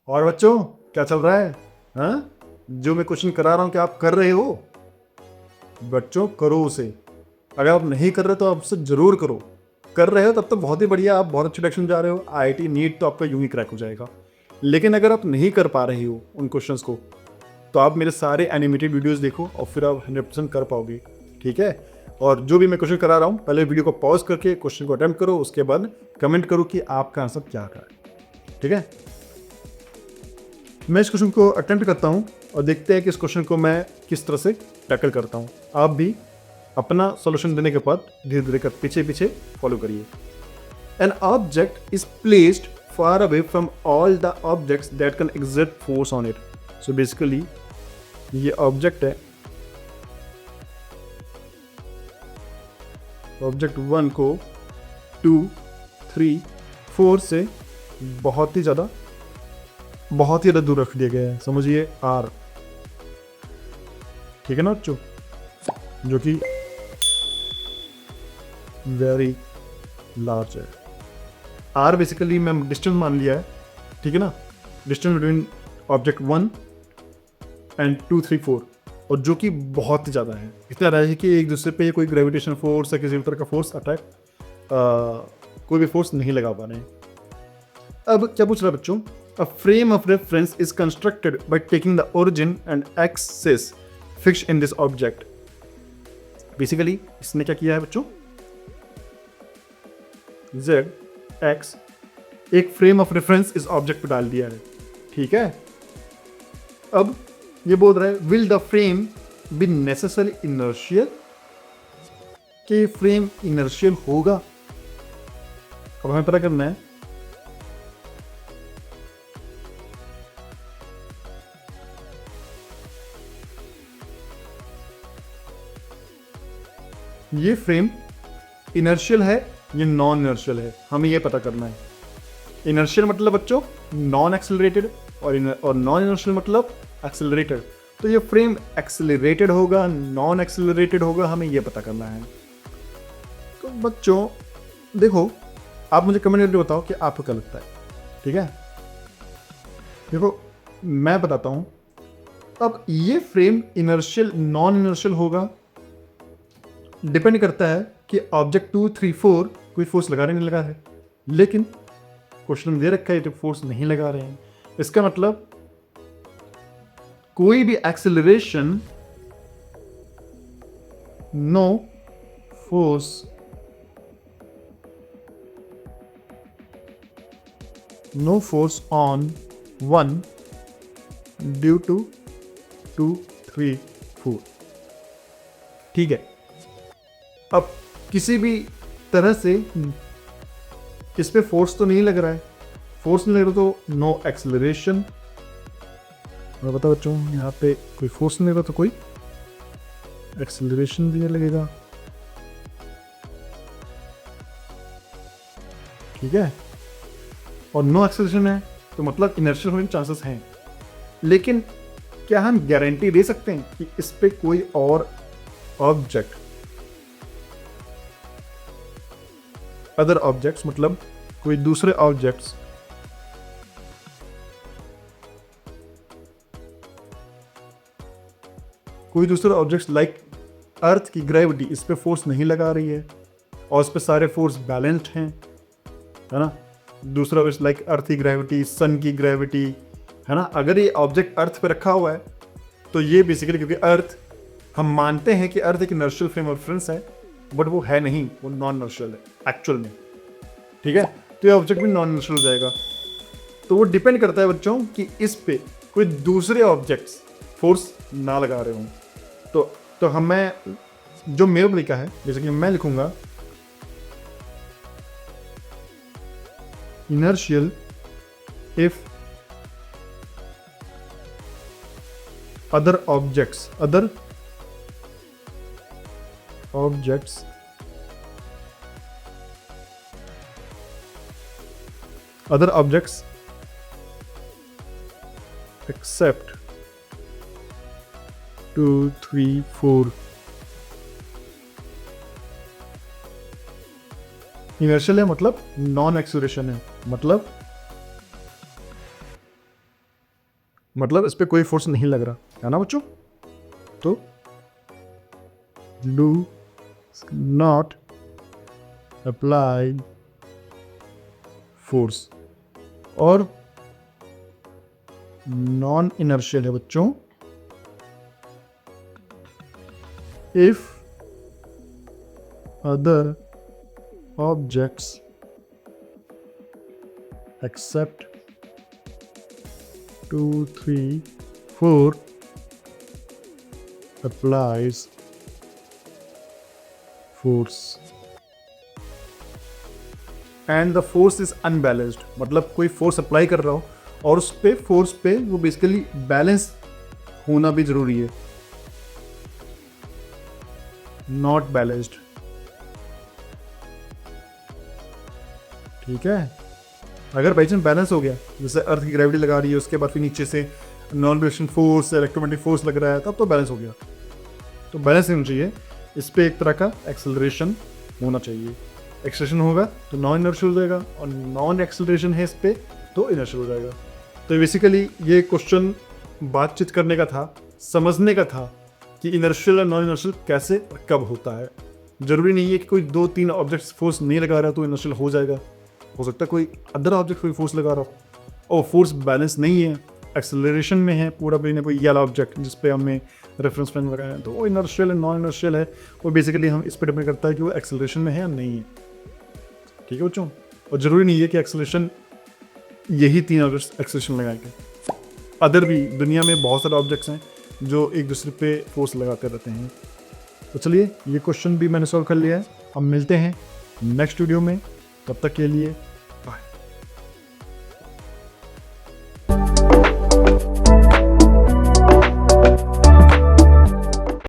और बच्चों क्या चल रहा है? हाँ, जो मैं क्वेश्चन करा रहा हूँ क्या आप कर रहे हो? बच्चों करो उसे। अगर आप नहीं कर रहे तो आप उसे जरूर करो। कर रहे हो तब तो बहुत ही बढ़िया, आप बहुत अच्छे डायरेक्शन जा रहे हो। आईआईटी नीट तो आपका यूं ही क्रैक हो जाएगा। लेकिन अगर आप नहीं कर पा रहे हो उन क्वेश्चंस को, तो आप मेरे सारे एनिमेटेड वीडियोस देखो और फिर आप 100% कर पाओगे। ठीक है? और जो भी मैं क्वेश्चन करा रहा हूँ, पहले वीडियो को पॉज करके क्वेश्चन को अटेम्प्ट करो, उसके बाद कमेंट करो कि आपका आंसर क्या आ रहा है। ठीक है? मैं इस क्वेश्चन को अटेम्प्ट करता हूँ और देखते हैं कि इस क्वेश्चन को मैं किस तरह से टैकल करता हूँ। आप भी अपना सॉल्यूशन देने के बाद धीरे धीरे कर पीछे पीछे फॉलो करिए। An object is placed far away from all the objects that can exert force on it. So basically ये ऑब्जेक्ट है, ऑब्जेक्ट 1 को 2, 3, 4 से बहुत ही ज़्यादा दूर रख दिया गया है। समझिए R, ठीक है ना बच्चों, जो कि वेरी लार्ज है। R बेसिकली मैं डिस्टेंस मान लिया है, ठीक है ना, डिस्टेंस बिटवीन ऑब्जेक्ट 1 एंड 2, 3, 4, और जो कि बहुत ज़्यादा है। इतना रहा है कि एक दूसरे पे कोई ग्रेविटेशन फोर्स या किसी भी तरह का फोर्स अटैक कोई भी फोर्स नहीं लगा पा रहे हैं। अब क्या पूछ रहा है बच्चों? A frame of reference is constructed by taking the origin and axis fixed in this object. Basically इसने क्या किया है बच्चों? Z, X एक फ्रेम ऑफ रेफरेंस इस ऑब्जेक्ट पे डाल दिया है। ठीक है? अब ये बोल रहा है will the frame be necessary inertial, कि फ्रेम इनर्शियल होगा। अब हमें पता करना है ये फ्रेम इनर्शियल है ये नॉन इनर्शियल है, हमें ये पता करना है। इनर्शियल मतलब बच्चों नॉन एक्सेलरेटेड, और नॉन इनर्शियल मतलब एक्सेलरेटेड। तो ये फ्रेम एक्सेलरेटेड होगा नॉन एक्सेलरेटेड होगा, हमें ये पता करना है। तो बच्चों देखो, आप मुझे कमेंट करके बताओ कि आपको क्या लगता है। ठीक है? देखो मैं बताता हूं। अब ये फ्रेम इनर्शियल नॉन इनर्शियल होगा डिपेंड करता है कि ऑब्जेक्ट 2, 3, 4 कोई फोर्स लगा रहे नहीं लगा है। लेकिन क्वेश्चन में दे रखा है तो फोर्स नहीं लगा रहे हैं। इसका मतलब कोई भी acceleration, no force, no force on 1 due to 2, 3, 4। ठीक है? अब किसी भी तरह से इस पे फोर्स तो नहीं लग रहा है, फोर्स नहीं लग रहा तो नो एक्सेलरेशन। और बताओ बच्चों, यहाँ पे कोई फोर्स नहीं लग रहा तो कोई एक्सेलरेशन भी नहीं लगेगा। ठीक है? और नो एक्सेलरेशन है तो मतलब इनर्शियल होने के चांसेस हैं। लेकिन क्या हम गारंटी दे सकते हैं कि इस पे कोई और ऑब्जेक्ट, अदर ऑब्जेक्ट्स मतलब कोई दूसरे ऑब्जेक्ट्स लाइक अर्थ की ग्रेविटी इस पे फोर्स नहीं लगा रही है और इस पे सारे फोर्स बैलेंस्ड हैं, है ना। दूसरा लाइक अर्थ की ग्रेविटी, सन की ग्रेविटी, है ना। अगर ये ऑब्जेक्ट अर्थ पे रखा हुआ है तो ये बेसिकली, क्योंकि अर्थ हम मानते हैं कि अर्थ एक इनर्शियल फ्रेम ऑफ रेफरेंस है, बट वो है नहीं, वो नॉन इनर्शियल है एक्चुअल में। ठीक है? तो ये ऑब्जेक्ट भी नॉन इनर्शियल हो जाएगा। तो वो डिपेंड करता है बच्चों कि इस पे कोई दूसरे ऑब्जेक्ट्स फोर्स ना लगा रहे हों। तो हमें जो मेरा तरीका है, जैसे कि मैं लिखूंगा inertial if other objects except 2, 3, 4 inertial है मतलब नॉन एक्सेलरेशन है, मतलब मतलब इस पर कोई फोर्स नहीं लग रहा है ना बच्चों। तो डू नॉट अप्लाई फोर्स। और नॉन इनर्शियल है बच्चों if other objects accept 2, 3, 4 applies force and the force is unbalanced। मतलब कोई फोर्स अप्लाई कर रहा हो और उस पे फोर्स पे वो बेसिकली बैलेंस होना भी जरूरी है। नॉट बैलेंस्ड, ठीक है। अगर बाई चांस बैलेंस हो गया, जैसे अर्थ की ग्रेविटी लगा रही है, उसके बाद फिर नीचे से non gravitation force, electromagnetic force लग रहा है, तब तो बैलेंस हो गया। तो बैलेंस होना चाहिए, इस पे एक तरह का एक्सेलरेशन होना चाहिए। एक्सेलरेशन होगा तो नॉन इनर्शियल हो जाएगा, और नॉन एक्सेलरेशन है इस पे तो इनर्शियल हो जाएगा। तो बेसिकली ये क्वेश्चन बातचीत करने का था, समझने का था कि इनर्शियल और नॉन इनर्शियल कैसे और कब होता है। जरूरी नहीं है कि कोई 2-3 ऑब्जेक्ट्स फोर्स नहीं लगा रहा तो इनर्शियल हो जाएगा। हो सकता है कोई अदर ऑब्जेक्ट कोई फोर्स लगा रहा हो और फोर्स बैलेंस नहीं है, एक्सेलरेशन में है पूरा भी, कोई ये वाला ऑब्जेक्ट जिस पे हमने रेफरेंस फ्रेम लगाया है, तो वो इनर्शियल है नॉन इनर्शियल है। वो बेसिकली हम इस पर डिपेंड करता है कि वो एक्सेलरेशन में है या नहीं है, ठीक है बच्चों। और ज़रूरी नहीं है कि एक्सेलरेशन यही 3 ऑब्जेक्ट्स एक्सेलरेशन लगाएंगे, अदर भी दुनिया में बहुत सारे ऑब्जेक्ट्स हैं जो एक दूसरे पे फोर्स लगाते रहते हैं। तो चलिए ये क्वेश्चन भी मैंने सॉल्व कर लिया है। हम मिलते हैं नेक्स्ट वीडियो में, तब तक के लिए